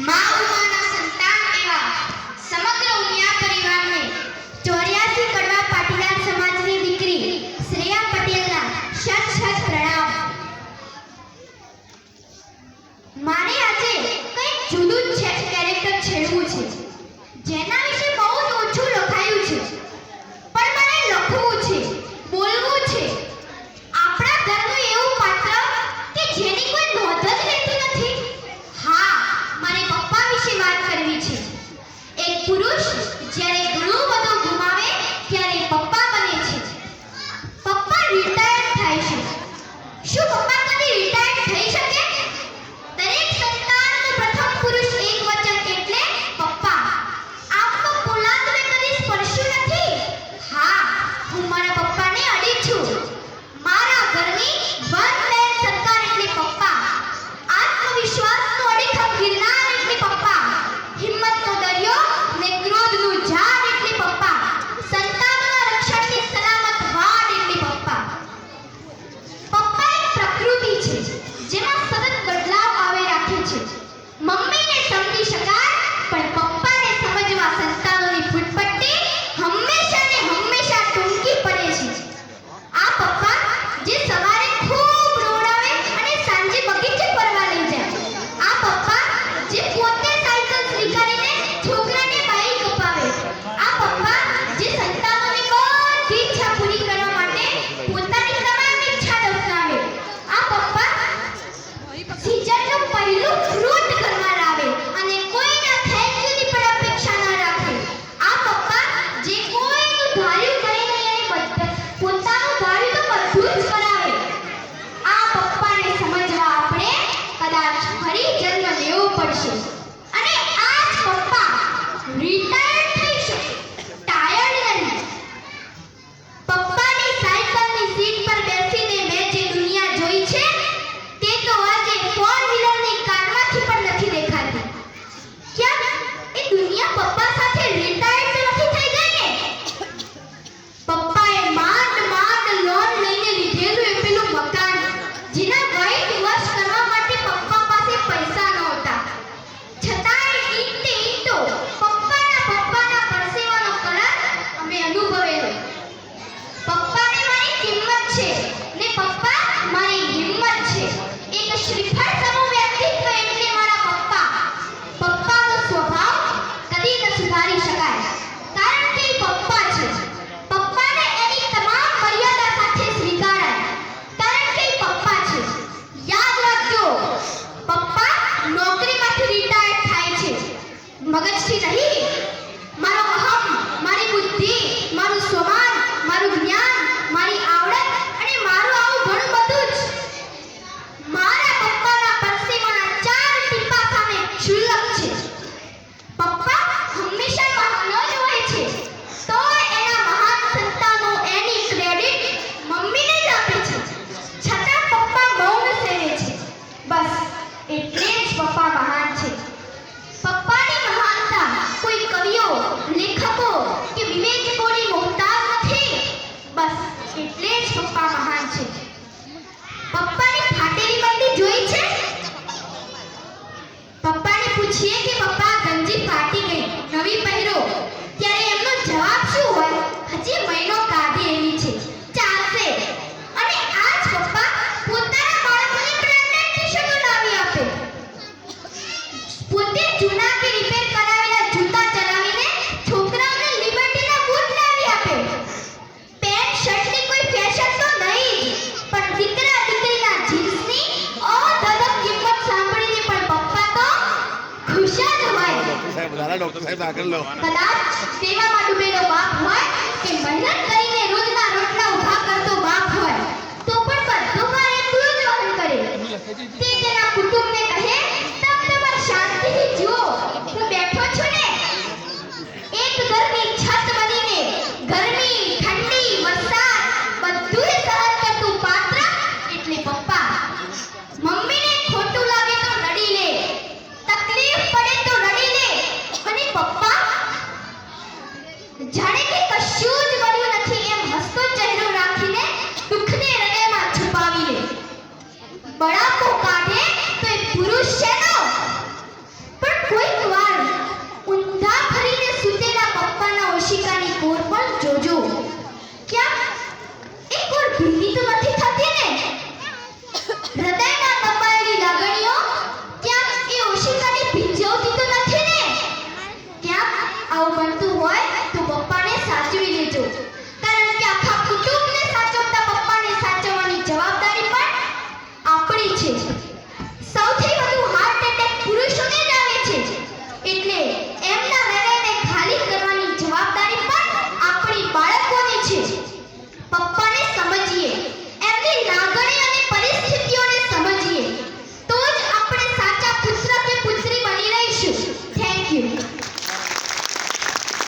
માં ઉમાના સંતાન એવા સમગ્ર ઉમિયા પરિવારને 84 કડવા પાટીદાર સમાજની દીકરી શ્રેયા પટેલના શત શત પ્રણામ। મારે આજે કંઈક જુદું જ કેરેક્ટર છેડવું છે, જેના વિશે બહુ જ ઓછું લખાયું છે, પણ મને લખવું છે, બોલવું છે। આપણા ઘરનું એવું પાત્ર કે જેની કોઈ નોંધ જ લેતું નથી। હા, મારે પપ્પા વિશે વાત કરવી છે। એક પુરુષ જ્યારે ઘણું બધું ગુમાવે ત્યારે પપ્પા બને છે। પપ્પા રિટાયર્ડ થાય છે। શું પપ્પા કદી રિટાયર્ડ થઈ શકે? દરેક સંતાનનું પ્રથમ પુરુષ એક વચન એટલે પપ્પા। આમ તો પોલાદને કદી સ્પર્શ્યું નથી। હા, હું મારા પપ્પાને અડી છું। મારા ઘરની વન મેન સરકાર એટલે પપ્પા। આત્મવિશ્વાસનો અડીખમ ગિરનાર એટલે પપ્પા। હિંમતનો દરિયો ને ક્રોધનું ઝાડ એટલે પપ્પા। સંતાનોના રક્ષણની સલામત વાડ એટલે પપ્પા। પપ્પા એક પ્રકૃતિ છે જેમાં સતત બદલાવ આવે રાખે છે। મમ્મીને સમજી શકાય, પણ પપ્પાને સમજવા સંતાનોની ફૂટપટ્ટી હંમેશા ને હંમેશા ટૂંકી પડે છે। આ પપ્પા જે સવારે ખૂબ રોડાવે અને સાંજે બગીચે ફરવા લઈ જાય। આ પપ્પા જે પોતે સાયકલ સ્વીકારીને છોકરાને બાઈક અપાવે। આ પપ્પા જે સંતાનોની બધી ઈચ્છા પૂરી કરવા માટે પોતાની તમામ ઈચ્છા દફનાવે। આ પપ્પા સીઝનનું પહેલું ફ્રૂટ ઘરમાં લાવે અને કોઈના થેન્ક યુની પણ અપેક્ષા ન રાખે। આ પપ્પા જે કોઈનું ધાર્યું કરે નહીં અને પોતાનું ધાર્યું તો બધું જ કરાવે। આ પપ્પાને સમજવા આપણે કદાચ ફરી જન્મ લેવો પડશે। અને આ જ પપ્પા રિટાયર્ડ થઈ શકે, ટાયર્ડ નહીં। પપ્પાની સાયકલની સીટ પર બેસીને મેં જે દુનિયા જોઈ છે તે તો આજે ફોર વ્હીલરની કારમાંથી પણ નથી દેખાતી। કેમ? એ દુનિયા પપ્પા સાથે રિટાયર્ડ તો નથી થઈ ગઈ ને? પપ્પાએ માંડ લોન લઈને લીધેલું એ પેલું મકાન, જેના વાઈટ વોશ કરવા માટે પપ્પા પાસે પૈસા નહોતા, છતાંય ઈંટો પપ્પાના પરસેવાનો કલર અમે અનુભવેલો। પપ્પાને મારી કિંમત છે ને પપ્પા મારી હિંમત છે। એક શ્રીફળ સમૂહ વ્યક્તિત્વ એટલે મારા પપ્પા। પપ્પાનો સ્વભાવ કદી ન સુધારી શકાય, કારણ કે એ પપ્પા છે। પપ્પાને એની તમામ મર્યાદા સાથે સ્વીકારાય, કારણ કે એ પપ્પા છે। યાદ રાખજો, પપ્પા નોકરીમાંથી રિટાયર્ડ થાય છે, મગજથી નહીં। મારો અહમ, મારી બુદ્ધિ, મારું સ્વમાન, મારું જ્ઞાન, મારી આવડત અને મારું આવું ઘણું બધું જ મારા પપ્પાના પરસેવાના 4 ટીપા સામે ક્ષુલ્લક છે। પપ્પા હંમેશા મહાન જ હોય છે, તો એના મહાન સંતાનો એની ક્રેડિટ મમ્મીને જ આપે છે, છતાં પપ્પા મૌન સેવે છે। બસ એટલે જ પપ્પા મહાન છે। પપ્પાની મહાનતા કોઈ કવિઓ, લેખકો કે વિવેચકોની મોહતાજ નથી। બસ એટલે જ પપ્પા મહાન છે। પપ્પાની ફાટેલી બંડી જોઈ છે? પપ્પાને પૂછીએ કે પપ્પા ગંજી ફાટી ગઈ, નવી પહેરો, ત્યારે એમનો જવાબ શું હોય? હજી મહિનો કાઢે એવી છે, ચાલશે। અને આ જ પપ્પા પોતાના બાળકોને બ્રાન્ડેડ ટી-શર્ટો લાવી આપે, પોતે જૂના કે રિપેર કરાવેલા જૂતા ચલાવીને છોકરાઓને લિબર્ટીના બૂટ લાવી આપે। પેન્ટ શર્ટની કોઈ ફેશન તો નહીં જ, પણ દીકરા દીકરીના જીન્સની અધધક કિંમત સાંભળીને પણ પપ્પા તો ખુશ જ હોય। ડોક્ટર સાહેબ આગળ લો। કદાચ સેવામાં ડૂબેલો બાપ હોય કે મહેનત કરીને રોજના રોટલા ઊભા કરતો બાપ હોય, તો પણ બધો ભાર એકલો જ વહન કરે। તે તેના કુટુંબને કહે, તમે તમારી શાંતિથી જુઓ, હું બેઠો છું ને। એક ઘરની છત બનીને ગરમી, ઠંડી, વરસાદ બધું સહન કરતું પાત્ર એટલે પપ્પા। મમ્મીને ખોટું લાગે તો રડી લે, તકલીફ પડે તો રડી લે, અને પપ્પા જાણે કે કશું જ બન્યું નથી એમ હસતો ચહેરો રાખીને દુઃખને હૃદયમાં છુપાવી લે। બળાપો કાઢે તો એ હૃદયમાં